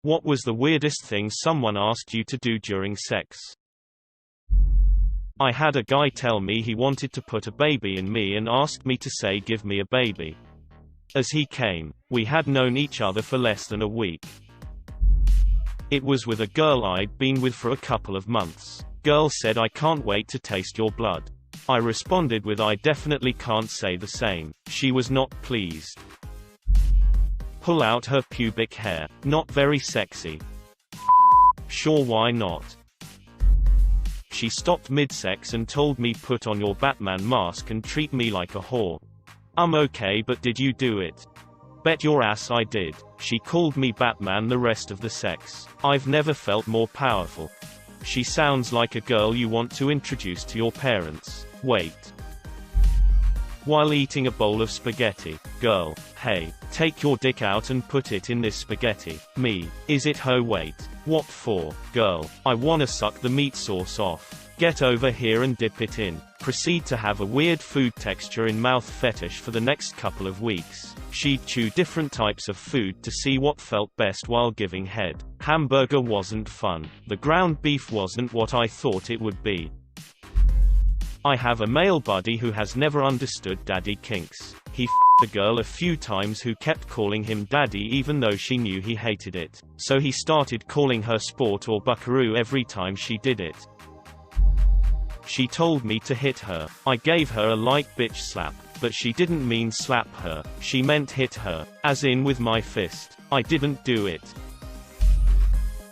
What was the weirdest thing someone asked you to do during sex? I had a guy tell me he wanted to put a baby in me and asked me to say give me a baby. As he came, we had known each other for less than a week. It was with a girl I'd been with for a couple of months. Girl said I can't wait to taste your blood. I responded with I definitely can't say the same. She was not pleased. Pull out her pubic hair. Not very sexy. Sure, why not? She stopped mid-sex and told me put on your Batman mask and treat me like a whore. I'm okay, but did you do it? Bet your ass I did. She called me Batman the rest of the sex. I've never felt more powerful. She sounds like a girl you want to introduce to your parents. Wait. While eating a bowl of spaghetti. Girl, hey, take your dick out and put it in this spaghetti. Me, is it her weight? What for? Girl, I wanna suck the meat sauce off. Get over here and dip it in. Proceed to have a weird food texture in mouth fetish for the next couple of weeks. She'd chew different types of food to see what felt best while giving head. Hamburger wasn't fun. The ground beef wasn't what I thought it would be. I have a male buddy who has never understood daddy kinks. He f***ed a girl a few times who kept calling him daddy even though she knew he hated it. So he started calling her sport or buckaroo every time she did it. She told me to hit her. I gave her a light bitch slap, but she didn't mean slap her. She meant hit her, as in with my fist. I didn't do it.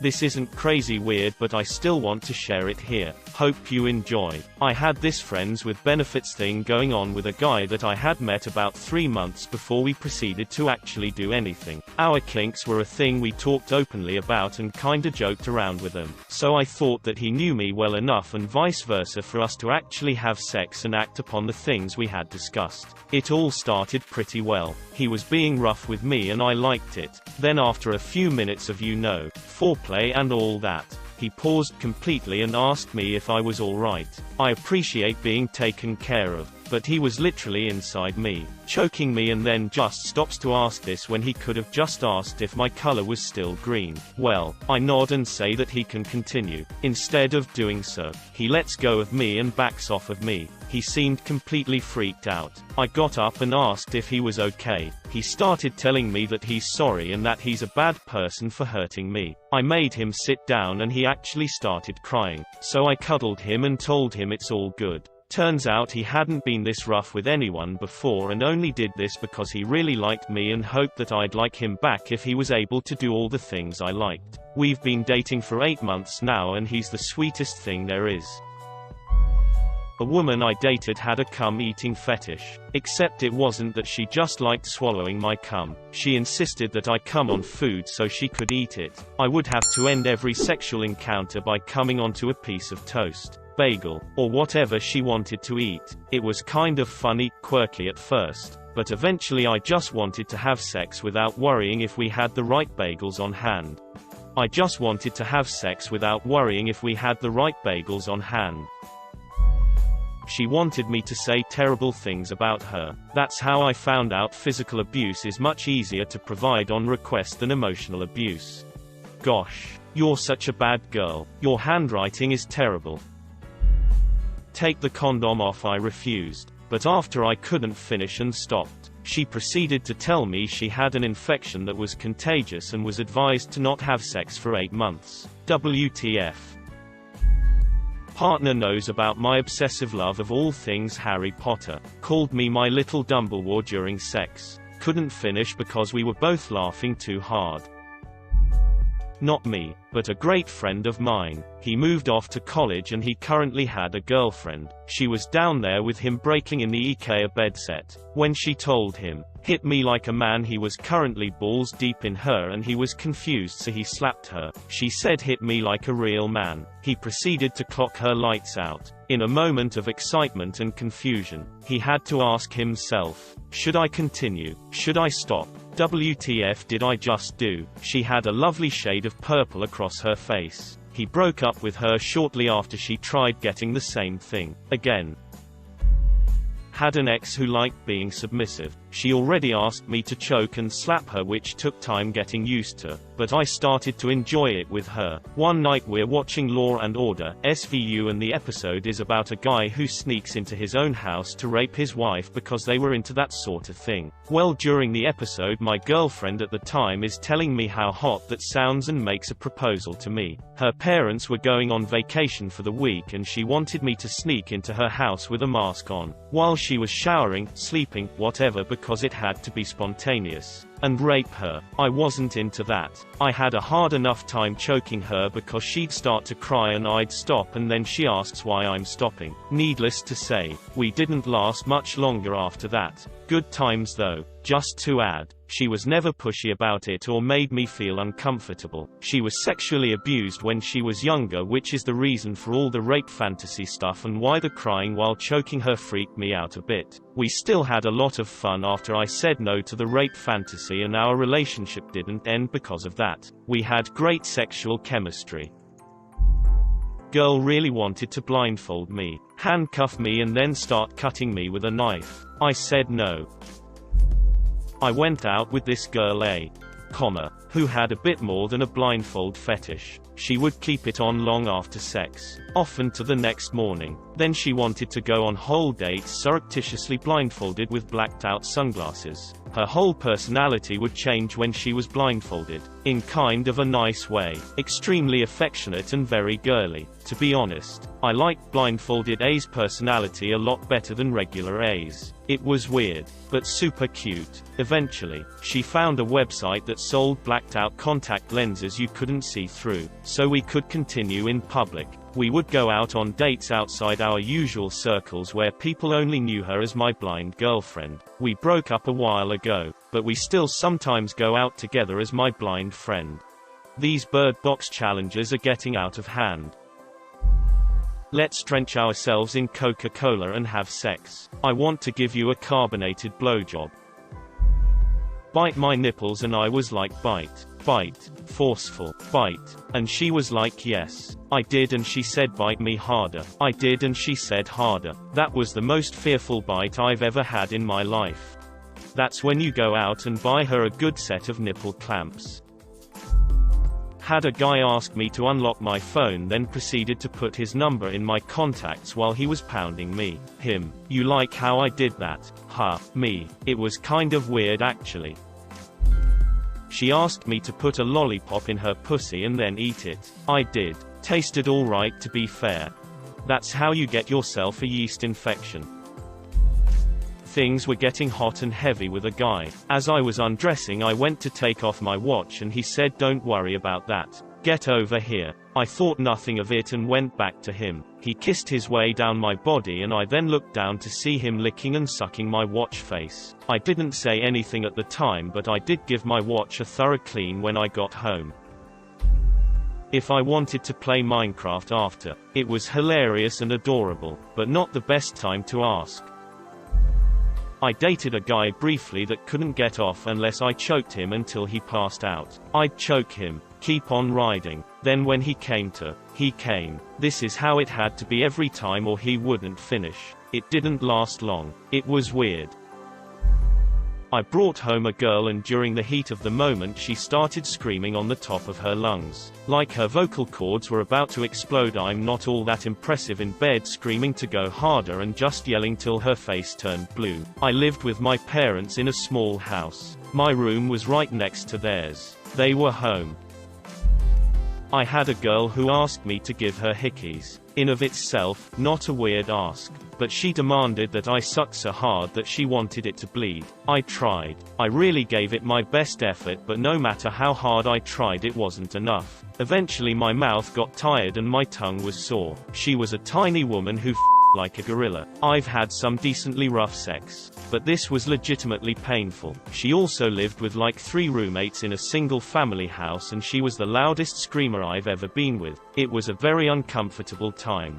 This isn't crazy weird, but I still want to share it here. Hope you enjoy. I had this friends with benefits thing going on with a guy that I had met about 3 months before we proceeded to actually do anything. Our kinks were a thing we talked openly about and kinda joked around with them. So I thought that he knew me well enough and vice versa for us to actually have sex and act upon the things we had discussed. It all started pretty well. He was being rough with me and I liked it. Then after a few minutes of foreplay and all that, he paused completely and asked me if I was alright. I appreciate being taken care of, but he was literally inside me, choking me, and then just stops to ask this when he could have just asked if my color was still green. Well, I nod and say that he can continue. Instead of doing so, he lets go of me and backs off of me. He seemed completely freaked out. I got up and asked if he was okay. He started telling me that he's sorry and that he's a bad person for hurting me. I made him sit down and he actually started crying. So I cuddled him and told him it's all good. Turns out he hadn't been this rough with anyone before and only did this because he really liked me and hoped that I'd like him back if he was able to do all the things I liked. We've been dating for 8 months now and he's the sweetest thing there is. A woman I dated had a cum-eating fetish. Except it wasn't that she just liked swallowing my cum. She insisted that I cum on food so she could eat it. I would have to end every sexual encounter by coming onto a piece of toast, bagel, or whatever she wanted to eat. It was kind of funny, quirky at first, but eventually I just wanted to have sex without worrying if we had the right bagels on hand. I just wanted to have sex without worrying if we had the right bagels on hand. She wanted me to say terrible things about her. That's how I found out physical abuse is much easier to provide on request than emotional abuse. Gosh, you're such a bad girl. Your handwriting is terrible. Take the condom off. I refused. But after I couldn't finish and stopped, she proceeded to tell me she had an infection that was contagious and was advised to not have sex for 8 months. WTF. Partner knows about my obsessive love of all things Harry Potter. Called me my little Dumbledore during sex. Couldn't finish because we were both laughing too hard. Not me, but a great friend of mine. He moved off to college and he currently had a girlfriend. She was down there with him breaking in the IKEA bed set. When she told him, hit me like a man, he was currently balls deep in her and he was confused, so he slapped her. She said hit me like a real man. He proceeded to clock her lights out. In a moment of excitement and confusion, he had to ask himself, should I continue? Should I stop? WTF did I just do? She had a lovely shade of purple across her face. He broke up with her shortly after she tried getting the same thing again. Had an ex who liked being submissive. She already asked me to choke and slap her, which took time getting used to, but I started to enjoy it with her. One night we're watching Law and Order, SVU, and the episode is about a guy who sneaks into his own house to rape his wife because they were into that sort of thing. Well, during the episode my girlfriend at the time is telling me how hot that sounds and makes a proposal to me. Her parents were going on vacation for the week and she wanted me to sneak into her house with a mask on, while she was showering, sleeping, whatever, because it had to be spontaneous, and rape her. I wasn't into that. I had a hard enough time choking her because she'd start to cry and I'd stop, and then she asks why I'm stopping. Needless to say, we didn't last much longer after that. Good times though. Just to add, she was never pushy about it or made me feel uncomfortable. She was sexually abused when she was younger, which is the reason for all the rape fantasy stuff and why the crying while choking her freaked me out a bit. We still had a lot of fun after I said no to the rape fantasy, and our relationship didn't end because of that. We had great sexual chemistry. Girl really wanted to blindfold me, handcuff me and then start cutting me with a knife. I said no. I went out with this girl who had a bit more than a blindfold fetish. She would keep it on long after sex, often to the next morning. Then she wanted to go on whole dates surreptitiously blindfolded with blacked out sunglasses. Her whole personality would change when she was blindfolded, in kind of a nice way. Extremely affectionate and very girly. To be honest, I liked blindfolded A's personality a lot better than regular A's. It was weird, but super cute. Eventually, she found a website that sold blacked out contact lenses you couldn't see through, so we could continue in public. We would go out on dates outside our usual circles where people only knew her as my blind girlfriend. We broke up a while ago, but we still sometimes go out together as my blind friend. These bird box challenges are getting out of hand. Let's drench ourselves in Coca-Cola and have sex. I want to give you a carbonated blowjob. Bite my nipples, and I was like, bite, bite, forceful, bite. And she was like, yes. I did, and she said, bite me harder. I did, and she said, harder. That was the most fearful bite I've ever had in my life. That's when you go out and buy her a good set of nipple clamps. Had a guy ask me to unlock my phone, then proceeded to put his number in my contacts while he was pounding me. Him. You like how I did that? Huh. Me. It was kind of weird actually. She asked me to put a lollipop in her pussy and then eat it. I did. Tasted alright, to be fair. That's how you get yourself a yeast infection. Things were getting hot and heavy with a guy. As I was undressing, I went to take off my watch and he said, don't worry about that. Get over here. I thought nothing of it and went back to him. He kissed his way down my body and I then looked down to see him licking and sucking my watch face. I didn't say anything at the time, but I did give my watch a thorough clean when I got home. If I wanted to play Minecraft after. It was hilarious and adorable, but not the best time to ask. I dated a guy briefly that couldn't get off unless I choked him until he passed out. I'd choke him, keep on riding. Then when he came. This is how it had to be every time or he wouldn't finish. It didn't last long. It was weird. I brought home a girl and during the heat of the moment she started screaming on the top of her lungs. Like her vocal cords were about to explode. I'm not all that impressive in bed, screaming to go harder and just yelling till her face turned blue. I lived with my parents in a small house. My room was right next to theirs. They were home. I had a girl who asked me to give her hickeys. In of itself, not a weird ask. But she demanded that I suck so hard that she wanted it to bleed. I tried. I really gave it my best effort, but no matter how hard I tried, it wasn't enough. Eventually my mouth got tired and my tongue was sore. She was a tiny woman who like a gorilla. I've had some decently rough sex, but this was legitimately painful. She also lived with like 3 roommates in a single family house and she was the loudest screamer I've ever been with. It was a very uncomfortable time.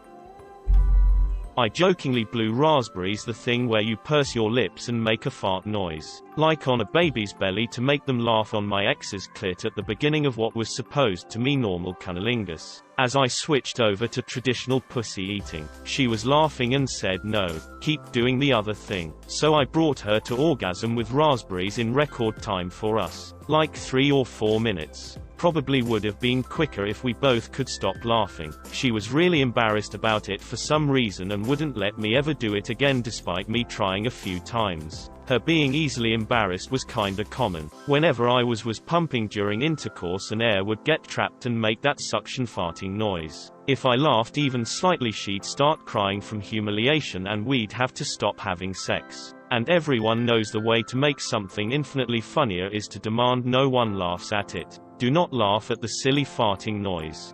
I jokingly blew raspberries, the thing where you purse your lips and make a fart noise, like on a baby's belly, to make them laugh on my ex's clit at the beginning of what was supposed to me normal cunnilingus. As I switched over to traditional pussy eating, she was laughing and said no, keep doing the other thing. So I brought her to orgasm with raspberries in record time for us. Like 3 or 4 minutes. Probably would have been quicker if we both could stop laughing. She was really embarrassed about it for some reason and wouldn't let me ever do it again despite me trying a few times. Her being easily embarrassed was kinda common. Whenever I was pumping during intercourse, an air would get trapped and make that suction farting noise. If I laughed even slightly, she'd start crying from humiliation and we'd have to stop having sex. And everyone knows the way to make something infinitely funnier is to demand no one laughs at it. Do not laugh at the silly farting noise.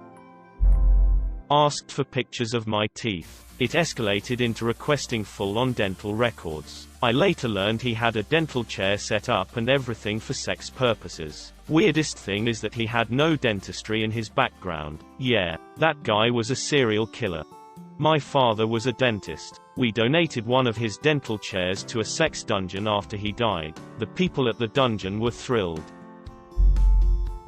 Asked for pictures of my teeth. It escalated into requesting full-on dental records. I later learned he had a dental chair set up and everything for sex purposes. Weirdest thing is that he had no dentistry in his background. Yeah, that guy was a serial killer. My father was a dentist. We donated one of his dental chairs to a sex dungeon after he died. The people at the dungeon were thrilled.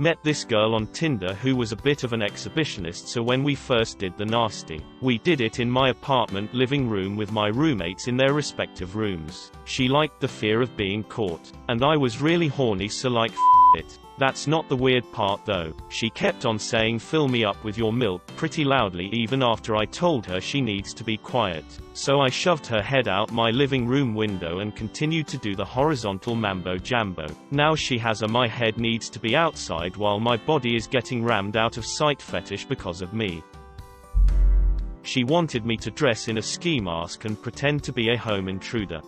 Met this girl on Tinder who was a bit of an exhibitionist, so when we first did the nasty, we did it in my apartment living room with my roommates in their respective rooms. She liked the fear of being caught. And I was really horny, so like, it. That's not the weird part though. She kept on saying fill me up with your milk pretty loudly even after I told her she needs to be quiet. So I shoved her head out my living room window and continued to do the horizontal mambo jambo. Now she has a my head needs to be outside while my body is getting rammed out of sight fetish because of me. She wanted me to dress in a ski mask and pretend to be a home intruder.